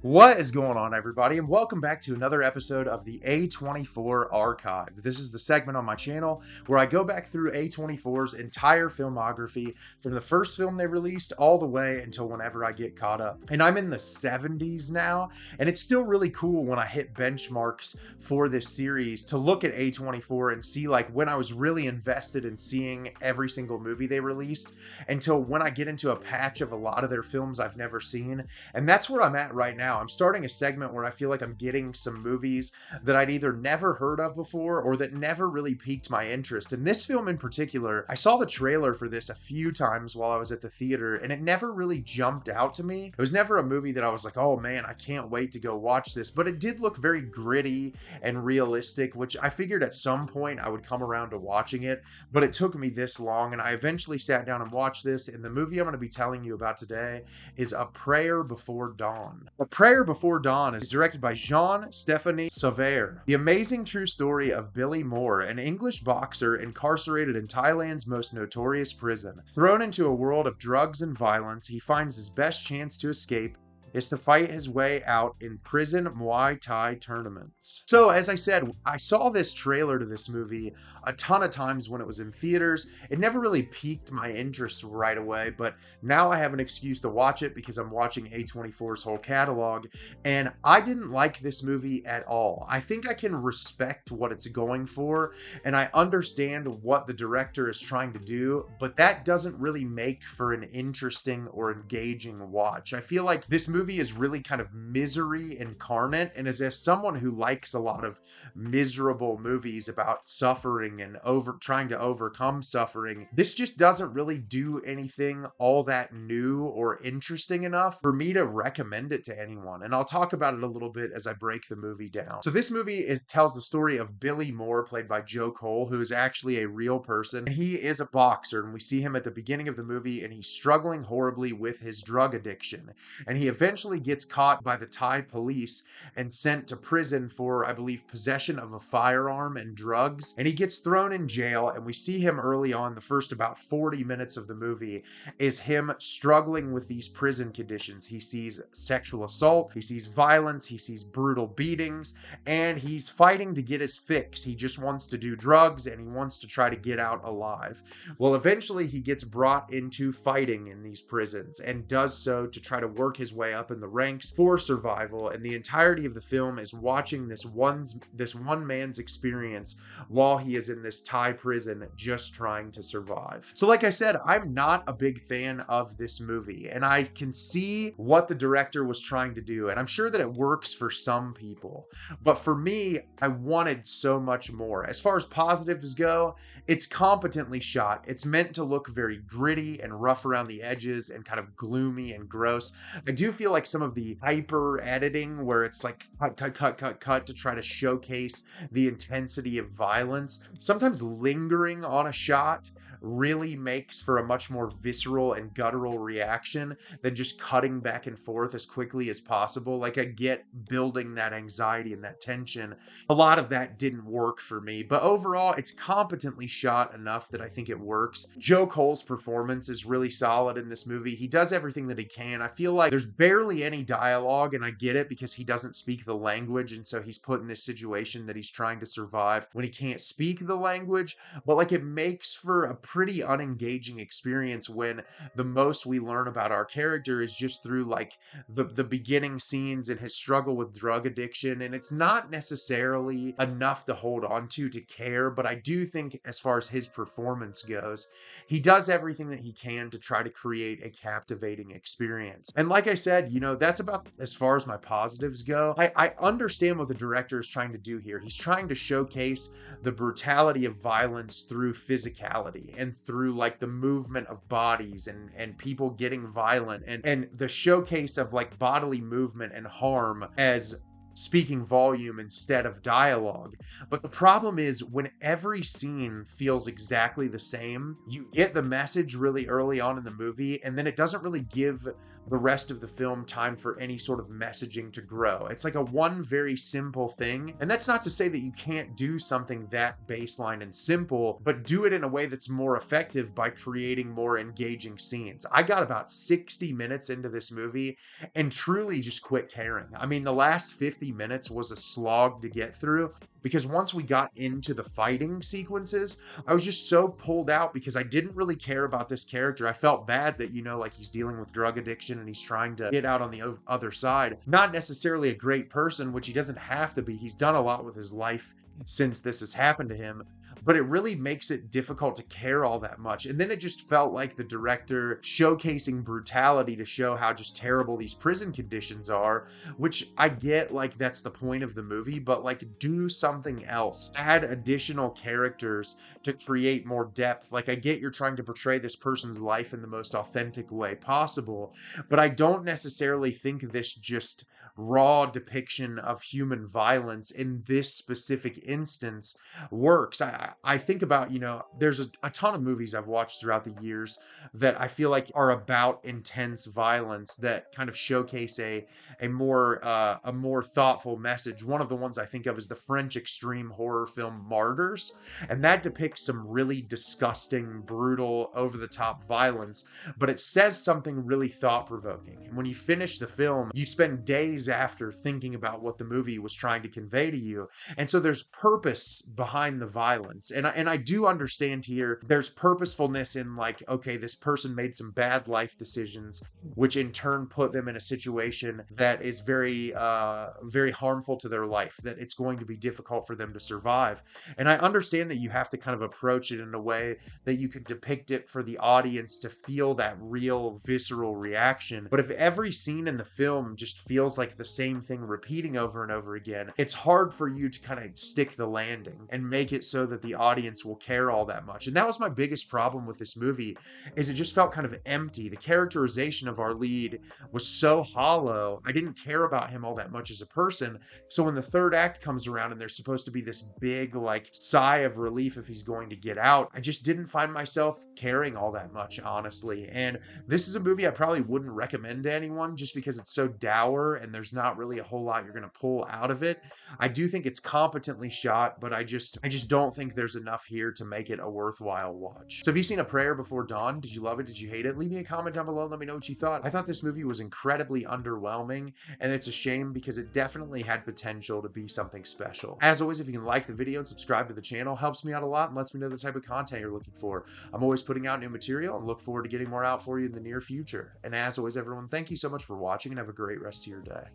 What is going on, everybody, and welcome back to another episode of the A24 Archive. This is the segment on my channel where I go back through A24's entire filmography from the first film they released all the way until whenever I get caught up. And I'm in the 70s now, and it's still really cool when I hit benchmarks for this series to look at A24 and see like when I was really invested in seeing every single movie they released until when I get into a patch of a lot of their films I've never seen. And that's where I'm at right now. I'm starting a segment where I feel like I'm getting some movies that I'd either never heard of before or that never really piqued my interest. And this film in particular, I saw the trailer for this a few times while I was at the theater, and it never really jumped out to me. It was never a movie that I was like, oh man, I can't wait to go watch this. But it did look very gritty and realistic, which I figured at some point I would come around to watching it. But it took me this long, and I eventually sat down and watched this. And the movie I'm going to be telling you about today is A Prayer Before Dawn. A Prayer Before Dawn is directed by Jean-Stéphane Sauvaire. The amazing true story of Billy Moore, an English boxer incarcerated in Thailand's most notorious prison. Thrown into a world of drugs and violence, he finds his best chance to escape is to fight his way out in prison Muay Thai tournaments. So as I said, I saw this trailer to this movie a ton of times when it was in theaters. It never really piqued my interest right away, but now I have an excuse to watch it because I'm watching A24's whole catalog, and I didn't like this movie at all. I think I can respect what it's going for, and I understand what the director is trying to do, but that doesn't really make for an interesting or engaging watch. I feel like this movie is really kind of misery incarnate, and as someone who likes a lot of miserable movies about suffering and trying to overcome suffering, this just doesn't really do anything all that new or interesting enough for me to recommend it to anyone. And I'll talk about it a little bit as I break the movie down. So this movie tells the story of Billy Moore, played by Joe Cole, who is actually a real person. He is a boxer, and we see him at the beginning of the movie, and he's struggling horribly with his drug addiction. And he eventually gets caught by the Thai police and sent to prison for, I believe, possession of a firearm and drugs. And he gets thrown in jail, and we see him early on. The first about 40 minutes of the movie is him struggling with these prison conditions. He sees sexual assault, he sees violence, he sees brutal beatings, and he's fighting to get his fix. He just wants to do drugs, and he wants to try to get out alive. Well, eventually he gets brought into fighting in these prisons and does so to try to work his way up in the ranks for survival. And the entirety of the film is watching this one man's experience while he is in this Thai prison just trying to survive. So like I said, I'm not a big fan of this movie, and I can see what the director was trying to do, and I'm sure that it works for some people, but for me, I wanted so much more. As far as positives go, it's competently shot. It's meant to look very gritty and rough around the edges and kind of gloomy and gross. I do feel like some of the hyper editing where it's like cut to try to showcase the intensity of violence, sometimes lingering on a shot, really makes for a much more visceral and guttural reaction than just cutting back and forth as quickly as possible. Like, I get building that anxiety and that tension. A lot of that didn't work for me, but overall it's competently shot enough that I think it works. Joe Cole's performance is really solid in this movie. He does everything that he can. I feel like there's barely any dialogue, and I get it because he doesn't speak the language, and so he's put in this situation that he's trying to survive when he can't speak the language, but like, it makes for a pretty unengaging experience when the most we learn about our character is just through like the beginning scenes and his struggle with drug addiction, and it's not necessarily enough to hold on to care, but I do think as far as his performance goes, he does everything that he can to try to create a captivating experience. And like I said, that's about as far as my positives go. I understand what the director is trying to do here. He's trying to showcase the brutality of violence through physicality and through like the movement of bodies and people getting violent and the showcase of like bodily movement and harm as speaking volume instead of dialogue. But the problem is when every scene feels exactly the same, you get the message really early on in the movie, and then it doesn't really give the rest of the film time for any sort of messaging to grow. It's like a one very simple thing. And that's not to say that you can't do something that baseline and simple, but do it in a way that's more effective by creating more engaging scenes. I got about 60 minutes into this movie and truly just quit caring. I mean, the last 50 minutes was a slog to get through because once we got into the fighting sequences, I was just so pulled out because I didn't really care about this character. I felt bad that, like he's dealing with drug addiction and he's trying to get out on the other side. Not necessarily a great person, which he doesn't have to be. He's done a lot with his life since this has happened to him, but it really makes it difficult to care all that much. And then it just felt like the director showcasing brutality to show how just terrible these prison conditions are, which I get, like, that's the point of the movie, but like, do something else. Add additional characters to create more depth. Like, I get you're trying to portray this person's life in the most authentic way possible, but I don't necessarily think this just raw depiction of human violence in this specific instance works. I think about, there's a ton of movies I've watched throughout the years that I feel like are about intense violence that kind of showcase a more thoughtful message. One of the ones I think of is the French extreme horror film Martyrs, and that depicts some really disgusting, brutal, over the top violence, but it says something really thought provoking. And when you finish the film, you spend days after thinking about what the movie was trying to convey to you. And so there's purpose behind the violence. And I do understand here there's purposefulness in, like, okay, this person made some bad life decisions, which in turn put them in a situation that is very very harmful to their life, that it's going to be difficult for them to survive. And I understand that you have to kind of approach it in a way that you can depict it for the audience to feel that real visceral reaction. But if every scene in the film just feels like the same thing repeating over and over again, it's hard for you to kind of stick the landing and make it so that the audience will care all that much. And that was my biggest problem with this movie, is it just felt kind of empty. The characterization of our lead was so hollow. I didn't care about him all that much as a person. So when the third act comes around and there's supposed to be this big, like, sigh of relief if he's going to get out, I just didn't find myself caring all that much, honestly. And this is a movie I probably wouldn't recommend to anyone just because it's so dour and there's not really a whole lot you're going to pull out of it. I do think it's competently shot, but I just don't think there's enough here to make it a worthwhile watch. So have you seen A Prayer Before Dawn? Did you love it? Did you hate it? Leave me a comment down below. Let me know what you thought. I thought this movie was incredibly underwhelming, and it's a shame because it definitely had potential to be something special. As always, if you can like the video and subscribe to the channel, helps me out a lot and lets me know the type of content you're looking for. I'm always putting out new material and look forward to getting more out for you in the near future. And as always, everyone, thank you so much for watching and have a great rest of your day.